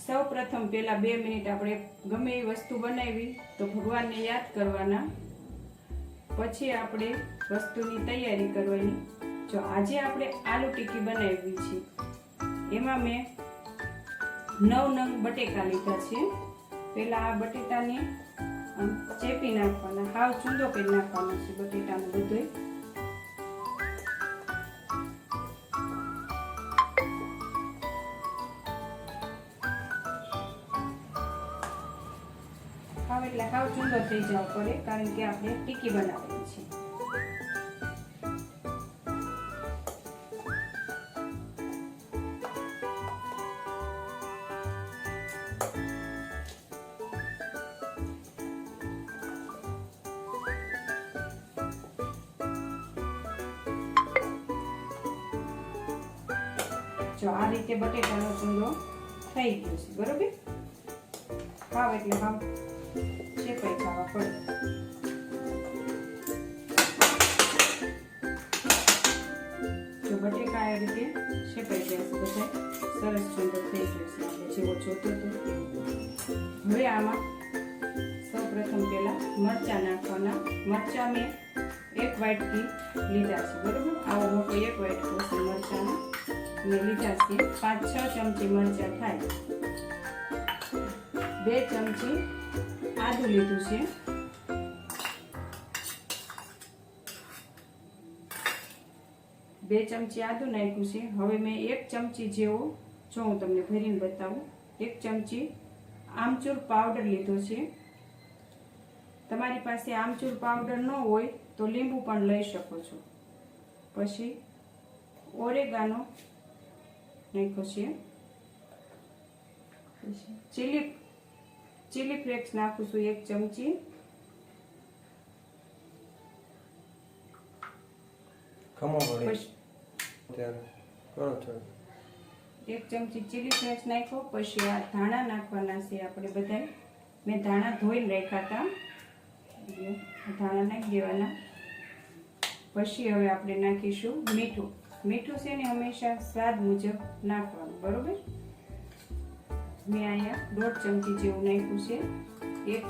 સૌ પ્રથમ પહેલા 2 મિનિટ આપણે ગમે એ વસ્તુ બનાવી તો ભગવાનને યાદ કરવાના, પછી આપણે વસ્તુની તૈયારી કરવાની. જો આજે આપણે આલુ ટિક્કી બનાવી છે, એમાં મેં 9 નંગ બટેકા લીધા છે. પહેલા આ બટેટાને ચેપી નાખવાના, હાવ ચૂંદો કરી નાખવાનો છે બટેટાનો બધોય. હાવ એટલે હાવ ચૂંદો થઈ જવો પડે, કારણ કે આપણે ટીકી બનાવવાની છે. જો આ રીતે બટેટાનો ચૂંદો થઈ ગયો છે, બરોબર. હાવ એટલે હાવ શેકાઈ જવા પડે. જો બટેકા આ રીતે શેકાઈ ગયા છે, બધા સરસ ચૂંદો થઈ ગયો છે, આપણે જેવો જોતો હતો. હવે આમાં સૌ પ્રથમ પહેલા મરચા નાખવાના. મરચા મેં 1 વાટકી લીધા છે, બરોબર. આવો મોટો 1 વાટકો છે મરચાનો મેં લીધા છે. 5-6 ચમચી મરચા થાય. 2 ચમચી આદુ લીધું છે. 2 ચમચી આદુ નાખ્યું છે. હવે મેં 1 ચમચી જેવો, જો હું તમને ભરીને બતાવું, 1 ચમચી આમચૂર પાવડર લીધો છે. તમારી પાસે આમચૂર પાવડર ન હોય તો લીંબુ પણ લઈ શકો છો. પછી ઓરેગાનો નાખ્યો છે. ચીલી ફ્લેક્સ નાખું છું 1 ચમચી. એક ચમચી ચીલી ફ્લેક્સ નાખ્યો. પછી આ ધાણા નાખવાના છે આપણે બધા. મેં ધાણા ધોઈને રાખ્યા હતા, ધાણા નાખી દેવાના. પછી હવે આપણે નાખીશું મીઠું. મીઠું છે ને હંમેશા સ્વાદ મુજબ નાખવાનું, બરોબર. મેં અહીંયા 1.5 ચમચી જેવું નાખ્યું છે. 1